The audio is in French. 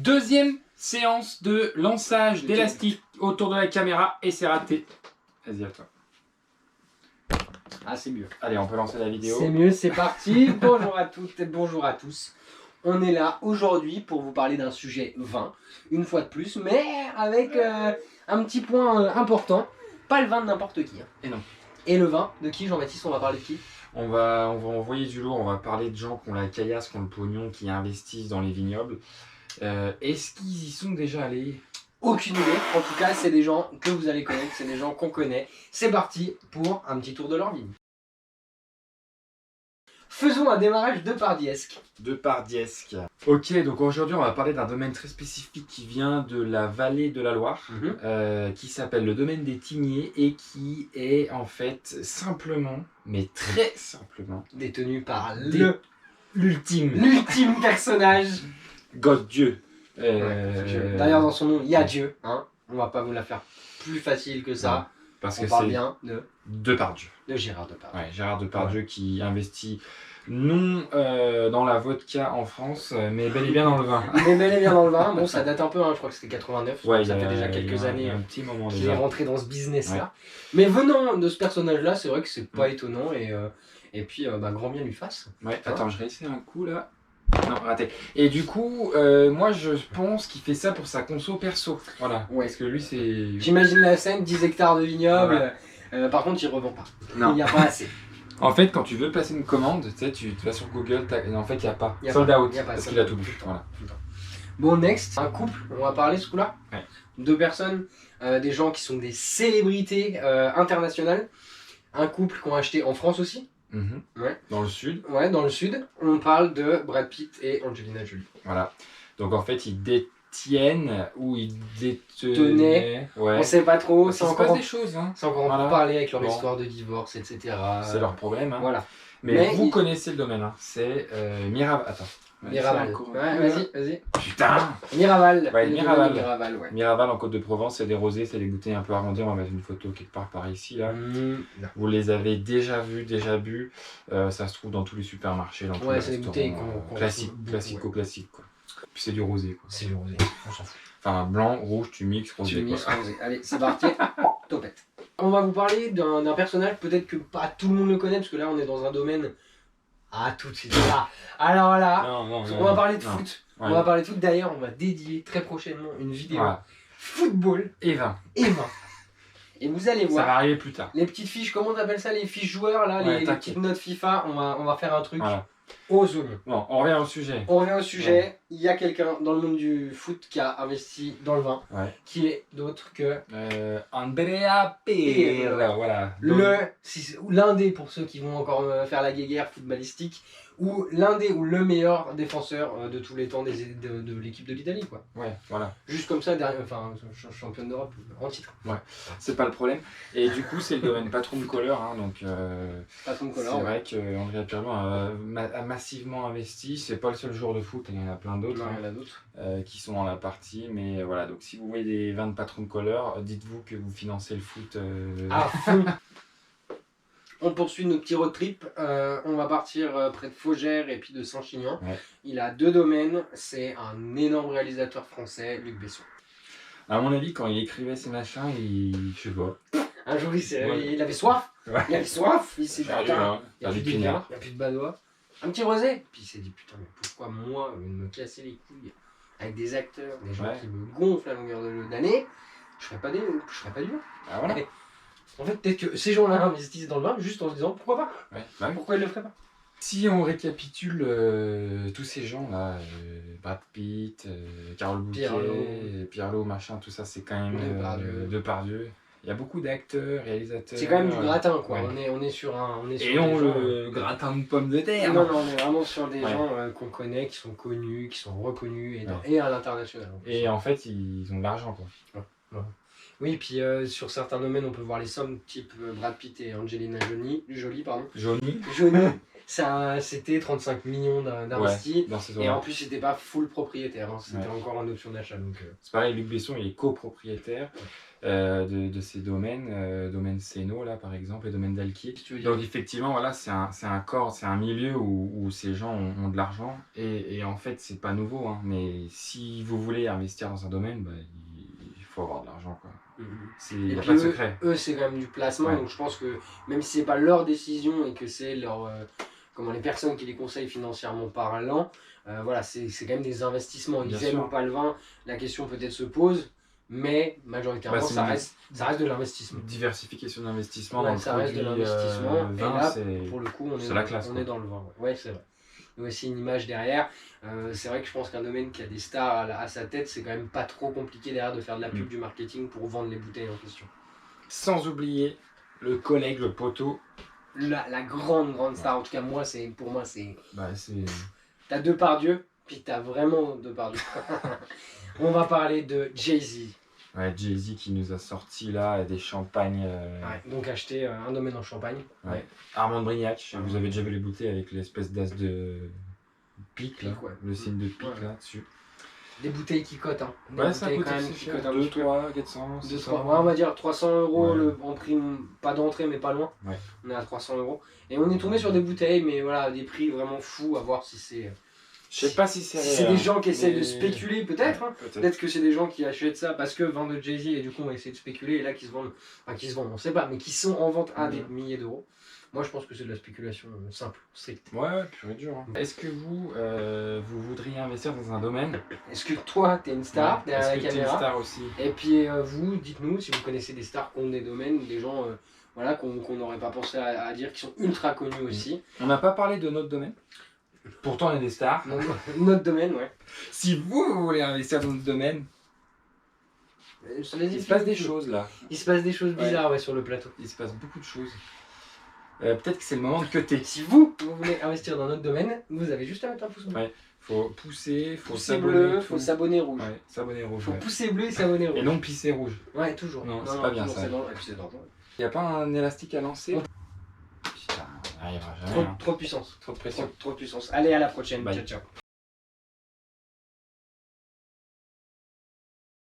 Deuxième séance de lançage d'élastique autour de la caméra et c'est raté. Vas-y, à toi. Ah, c'est mieux. Allez, on peut lancer la vidéo. C'est mieux, c'est parti. Bonjour à toutes et bonjour à tous. On est là aujourd'hui pour vous parler d'un sujet vin, une fois de plus, mais avec un petit point important. Pas le vin de n'importe qui. Hein. Et non. Et le vin de qui, Jean-Baptiste? On va parler de qui? On va envoyer du lourd, on va parler de gens qui ont la caillasse, qui ont le pognon, qui investissent dans les vignobles. Est-ce qu'ils y sont déjà allés? Aucune idée. En tout cas, c'est des gens que vous allez connaître, c'est des gens qu'on connaît. C'est parti pour un petit tour de leur vie. Faisons un démarrage depardiesque. Depardiesque. Ok, donc aujourd'hui on va parler d'un domaine très spécifique qui vient de la vallée de la Loire, qui s'appelle le domaine des Thimiers et qui est en fait simplement, mais très simplement, Détenu par l'ultime personnage. God Dieu. D'ailleurs, dans son nom, il y a Dieu. Hein. On va pas vous la faire plus facile que ça. Non, parce on que parle c'est bien de Depardieu. Gérard Depardieu. Ouais, Gérard Depardieu qui investit non dans la vodka en France, mais bel et bien dans le vin. Mais bel et bien dans le vin. Bon, ça date un peu, hein, je crois que c'était 89. Ouais, ça fait déjà quelques années un petit moment qu'il déjà. est rentré dans ce business-là. Mais venant de ce personnage-là, c'est vrai que c'est pas étonnant. Et puis, grand bien lui fasse. Ouais, attends, je réessaie un coup là. Non, raté. Et du coup, moi je pense qu'il fait ça pour sa conso perso. Voilà. Ouais. Parce que lui c'est. J'imagine la scène, 10 hectares de vignoble. Voilà. Par contre, il revend pas. Non. Il n'y a pas assez. En fait, quand tu veux passer une commande, tu sais, tu vas sur Google, et en fait, il n'y a pas. Y a Sold pas. out. Y a pas. Parce qu'il a tout bu. Voilà. Bon, next, un couple, on va parler ce coup-là. Ouais. Deux personnes, des gens qui sont des célébrités internationales. Un couple qu'on a acheté en France aussi. Ouais. Dans le sud. Ouais, dans le sud. On parle de Brad Pitt et Angelina Jolie. Voilà. Donc en fait, ils détiennent ou ils Tenaient. Ouais. On sait pas trop. Parce qu'il se passe des choses. Hein. C'est encore Voilà. en parler avec leur Bon. histoire de divorce, etc. C'est leur problème. Hein. Voilà. Mais vous connaissez le domaine. Hein. C'est Miraval. Attends. Miraval. Ouais, vas-y. Putain. Miraval. Ouais, Miraval. Miraval, ouais. Miraval en Côte-de-Provence, c'est des rosés, c'est des bouteilles un peu arrondies. On va mettre une photo quelque part par ici là. Non. Vous les avez déjà vus, déjà bu. Ça se trouve dans tous les supermarchés, dans tous les c'est des restaurants. bouteilles Classico-classique quoi. Puis c'est du rosé quoi. C'est du rosé, on s'en fout. Enfin blanc, rouge, tu mixes rosé. Tu mixes rosé. Allez, c'est parti. Topette. On va vous parler d'un personnage, peut-être que pas tout le monde le connaît, parce que là on est dans un domaine. Ah, tout de suite là. Alors là, on va parler de foot. Ouais. On va parler de foot. D'ailleurs, on va dédier très prochainement une vidéo football et vin. Et vous allez voir. Ça va arriver plus tard. Les petites fiches, comment on appelle ça, les fiches joueurs là, les petites notes FIFA. On va faire un truc. Aux oignons. Bon, on revient au sujet. Ouais. Il y a quelqu'un dans le monde du foot qui a investi dans le vin, qui est d'autre que Andrea Pirlo. Voilà. L'un des, pour ceux qui vont encore faire la guéguerre footballistique, ou l'un des ou le meilleur défenseur de tous les temps de l'équipe de l'Italie, quoi. Ouais, voilà. Juste comme ça, championne d'Europe en titre. Ouais, c'est pas le problème. Et du coup, c'est le domaine patron de Color, hein, donc c'est vrai qu'Andrea Pirlo a massivement investi. C'est pas le seul joueur de foot, il y en a plein d'autres. Il y en a d'autres qui sont dans la partie, mais voilà. Donc si vous voyez des vins de patron de Color, dites-vous que vous financez le foot à fond. On poursuit notre petit road trip. On va partir près de Faugères et puis de Saint-Chinian. Ouais. Il a deux domaines. C'est un énorme réalisateur français, Luc Besson. À mon avis, quand il écrivait ces machins, je sais pas. Un jour, il avait soif. Ouais. Il avait soif. Il s'est dit, putain, il n'y a pinard. plus de badois. Un petit rosé. Puis il s'est dit, putain, mais pourquoi moi, me casser les couilles avec des acteurs, des gens qui me gonflent à longueur d'année, je ferais pas du vin. Ah voilà. Et, en fait, peut-être que ces gens-là investissent dans le vin juste en se disant pourquoi pas. Pourquoi ils le feraient pas. Si on récapitule tous ces gens-là, Brad Pitt, Carole Bouquet, Pirlo, machin, tout ça, c'est quand même Depardieu. Il y a beaucoup d'acteurs, réalisateurs. C'est quand même du gratin, quoi. On est sur un. Le gratin de pommes de terre. Non, on est vraiment sur des gens qu'on connaît, qui sont connus, qui sont reconnus et à l'international. Et en fait, ils ont de l'argent, quoi. Oui, puis sur certains domaines, on peut voir les sommes, type Brad Pitt et Angelina Jolie. c'était 35 millions d'investis. Ouais, et en plus, c'était pas full propriétaire, hein, c'était encore en option d'achat. C'est pareil, Luc Besson, il est copropriétaire de ces domaines, domaine Céno, là, par exemple, et domaine d'Alquier. Donc, effectivement, voilà, c'est un milieu où ces gens ont de l'argent. Et en fait, c'est pas nouveau, hein, mais si vous voulez investir dans un domaine, bah, il faut avoir de l'argent, quoi. Il n'y a pas de secret. Eux, c'est quand même du placement, donc je pense que même si c'est pas leur décision et que c'est les personnes qui les conseillent financièrement parlant, voilà, c'est quand même des investissements. Ils aiment ou pas le vin, la question peut-être se pose, mais majoritairement ça reste de l'investissement. Diversification d'investissement dans le ça reste de l'investissement, et là pour le coup on est dans le vin. Ouais, c'est vrai. Il y a aussi une image derrière. C'est vrai que je pense qu'un domaine qui a des stars à sa tête, c'est quand même pas trop compliqué derrière de faire de la pub, du marketing pour vendre les bouteilles en question. Sans oublier le collègue, le poteau. La grande star, en tout cas pour moi c'est... T'as Depardieu, puis t'as vraiment Depardieu. On va parler de Jay-Z. Ouais, Jay-Z qui nous a sorti là des champagnes. Donc acheter un domaine en Champagne. Armand de Brignac, vous avez déjà vu les bouteilles avec l'espèce d'as de pique, là, le signe de pique là dessus. Des bouteilles qui cotent, hein. Ça coûte quand même cher, 2, 3, 400, 600. On va dire 300 € en prix, pas d'entrée mais pas loin. On est à 300 €. Et on est tombé sur des bouteilles, mais voilà, des prix vraiment fous, à voir si c'est... Je sais pas si c'est réel. C'est des gens qui essaient de spéculer, peut-être. Peut-être que c'est des gens qui achètent ça parce que vendent de Jay-Z et du coup on va essayer de spéculer et là qui se vendent, on sait pas, mais qui sont en vente à des milliers d'euros. Moi je pense que c'est de la spéculation simple, stricte. Ouais, pur et dur. Hein. Est-ce que vous voudriez investir dans un domaine? Est-ce que toi t'es une star derrière la caméra? T'es une star aussi. Et puis vous, dites-nous si vous connaissez des stars qui ont des domaines, des gens qu'on n'aurait pas pensé à dire, qui sont ultra connus aussi. On n'a pas parlé de notre domaine. Pourtant, on est des stars. Notre domaine, ouais. Si vous voulez investir dans notre domaine, il se passe des choses là. Il se passe des choses bizarres sur le plateau. Il se passe beaucoup de choses. Peut-être que c'est le moment de cutter. Si vous voulez investir dans notre domaine, vous avez juste à mettre un pouce bleu. Ouais. Faut pousser, faut s'abonner. Faut s'abonner rouge. Ouais, s'abonner rouge. Faut pousser bleu et s'abonner rouge. Et non pisser rouge. Ouais, toujours. Non, c'est pas bien ça. C'est dangereux. Y a pas un élastique à lancer? Putain, on n'arrivera jamais. Trop de puissance. Trop de pression. Trop de puissance. Allez, à la prochaine. Bye. Ciao, ciao.